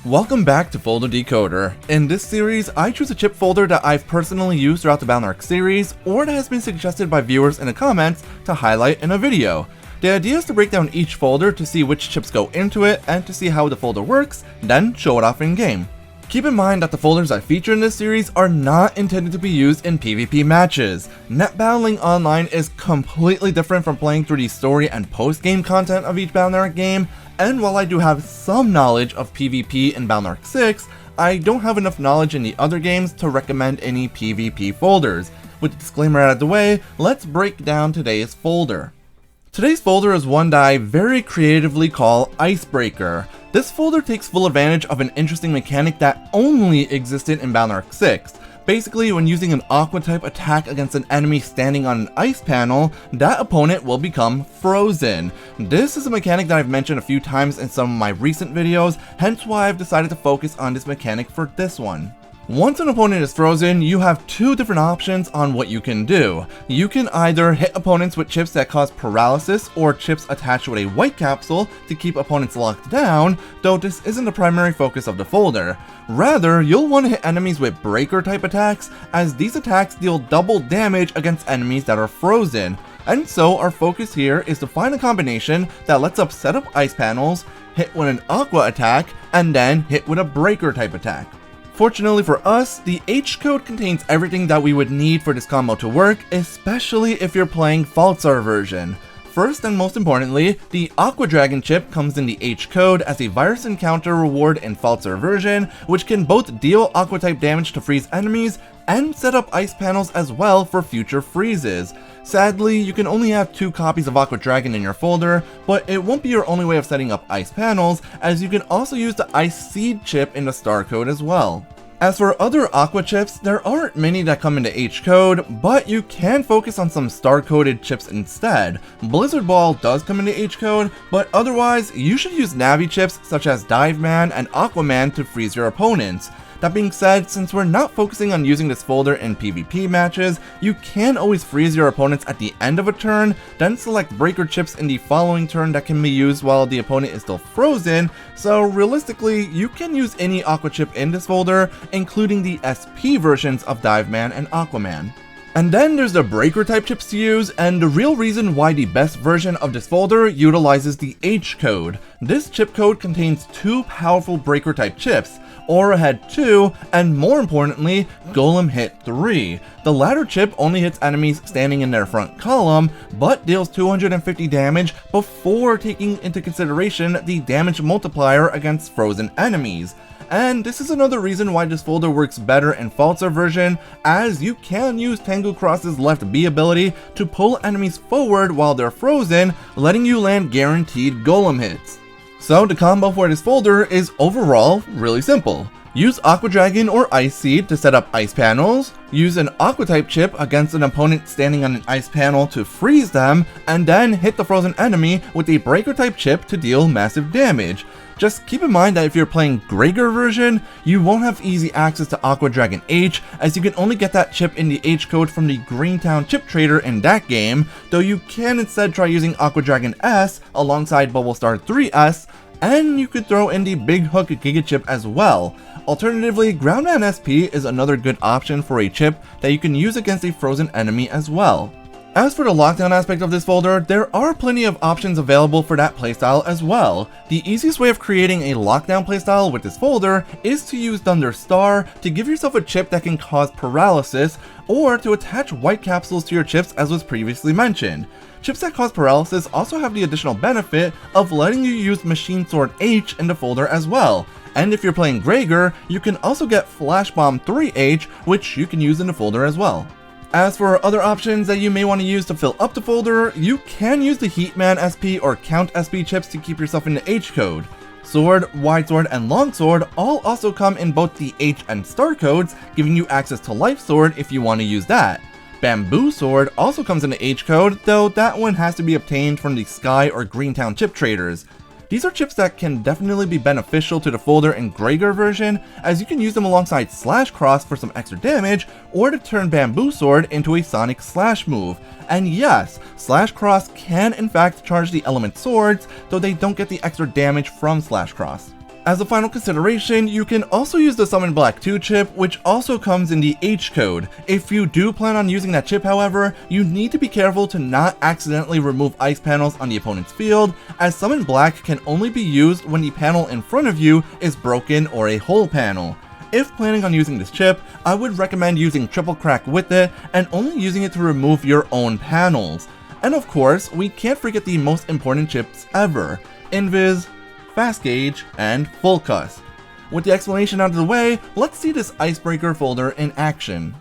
Welcome back to Folder Decoder. In this series, I choose a chip folder that I've personally used throughout the Balnark series, or that has been suggested by viewers in the comments to highlight in a video. The idea is to break down each folder to see which chips go into it and to see how the folder works, then show it off in game. Keep in mind that the folders I feature in this series are not intended to be used in PvP matches. Net battling online is completely different from playing through the story and post-game content of each Balnark game, and while I do have some knowledge of PvP in Balnark 6, I don't have enough knowledge in the other games to recommend any PvP folders. With the disclaimer out of the way, let's break down today's folder. Today's folder is one that I very creatively call Icebreaker. This folder takes full advantage of an interesting mechanic that only existed in Balnark 6. Basically, when using an Aqua type attack against an enemy standing on an ice panel, that opponent will become frozen. This is a mechanic that I've mentioned a few times in some of my recent videos, hence why I've decided to focus on this mechanic for this one. Once an opponent is frozen, you have two different options on what you can do. You can either hit opponents with chips that cause paralysis or chips attached with a white capsule to keep opponents locked down, though this isn't the primary focus of the folder. Rather, you'll want to hit enemies with breaker type attacks, as these attacks deal double damage against enemies that are frozen. And so our focus here is to find a combination that lets us set up ice panels, hit with an aqua attack, and then hit with a breaker type attack. Fortunately for us, the H code contains everything that we would need for this combo to work, especially if you're playing Folder version. First and most importantly, the Aqua Dragon chip comes in the H code as a virus encounter reward in Folder version, which can both deal Aqua type damage to freeze enemies and set up ice panels as well for future freezes. Sadly, you can only have 2 copies of Aqua Dragon in your folder, but it won't be your only way of setting up ice panels, as you can also use the Ice Seed chip in the star code as well. As for other Aqua chips, there aren't many that come into H code, but you can focus on some star coded chips instead. Blizzard Ball does come into H code, but otherwise, you should use Navi chips such as Dive Man and Aquaman to freeze your opponents. That being said, since we're not focusing on using this folder in PvP matches, you can always freeze your opponents at the end of a turn, then select breaker chips in the following turn that can be used while the opponent is still frozen, so realistically, you can use any Aqua chip in this folder, including the SP versions of Dive Man and Aquaman. And then there's the breaker type chips to use, and the real reason why the best version of this folder utilizes the H code. This chip code contains 2 powerful breaker type chips, Aura Head 2, and more importantly, Golem Hit 3. The latter chip only hits enemies standing in their front column, but deals 250 damage before taking into consideration the damage multiplier against frozen enemies. And this is another reason why this folder works better in Folder version, as you can use Tengu Cross's left B ability to pull enemies forward while they're frozen, letting you land guaranteed golem hits. So the combo for this folder is overall really simple. Use Aqua Dragon or Ice Seed to set up ice panels, use an Aqua type chip against an opponent standing on an ice panel to freeze them, and then hit the frozen enemy with a breaker type chip to deal massive damage. Just keep in mind that if you're playing Gregor version, you won't have easy access to Aqua Dragon H, as you can only get that chip in the H code from the Greentown chip trader in that game, though you can instead try using Aqua Dragon S alongside Bubble Star 3S, and you could throw in the Big Hook Giga chip as well. Alternatively, Groundman SP is another good option for a chip that you can use against a frozen enemy as well. As for the lockdown aspect of this folder, there are plenty of options available for that playstyle as well. The easiest way of creating a lockdown playstyle with this folder is to use Thunder Star to give yourself a chip that can cause paralysis, or to attach white capsules to your chips as was previously mentioned. Chips that cause paralysis also have the additional benefit of letting you use Machine Sword H in the folder as well. And if you're playing Gregor, you can also get Flash Bomb 3H, which you can use in the folder as well. As for other options that you may want to use to fill up the folder, you can use the Heatman SP or Count SP chips to keep yourself in the H code. Sword, Wide Sword, and Long Sword all also come in both the H and Star codes, giving you access to Life Sword if you want to use that. Bamboo Sword also comes in the H code, though that one has to be obtained from the Sky or Greentown chip traders. These are chips that can definitely be beneficial to the folder in Gregor version, as you can use them alongside Slash Cross for some extra damage, or to turn Bamboo Sword into a Sonic Slash move. And yes, Slash Cross can in fact charge the element swords, though they don't get the extra damage from Slash Cross. As a final consideration, you can also use the Summon Black 2 chip, which also comes in the H code. If you do plan on using that chip, however, you need to be careful to not accidentally remove ice panels on the opponent's field, as Summon Black can only be used when the panel in front of you is broken or a hull panel. If planning on using this chip, I would recommend using Triple Crack with it and only using it to remove your own panels. And of course, we can't forget the most important chips ever: Invis, Fast Gauge, and Full Cusp. With the explanation out of the way, let's see this Icebreaker folder in action.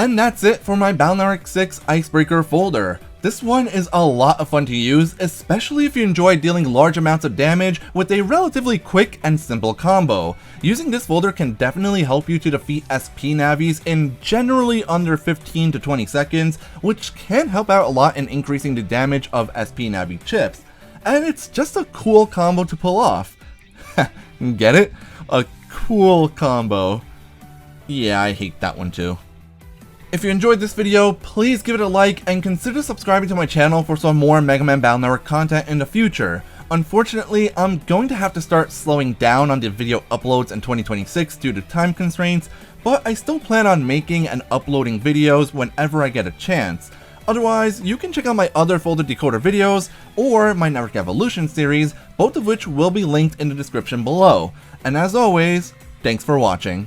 And that's it for my Battle Network 6 Icebreaker folder. This one is a lot of fun to use, especially if you enjoy dealing large amounts of damage with a relatively quick and simple combo. Using this folder can definitely help you to defeat SP Navis in generally under 15 to 20 seconds, which can help out a lot in increasing the damage of SP Navi chips. And it's just a cool combo to pull off. Get it? A cool combo. Yeah, I hate that one too. If you enjoyed this video, please give it a like and consider subscribing to my channel for some more Mega Man Battle Network content in the future. Unfortunately, I'm going to have to start slowing down on the video uploads in 2026 due to time constraints, but I still plan on making and uploading videos whenever I get a chance. Otherwise, you can check out my other Folder Decoder videos or my Network Evolution series, both of which will be linked in the description below. And as always, thanks for watching.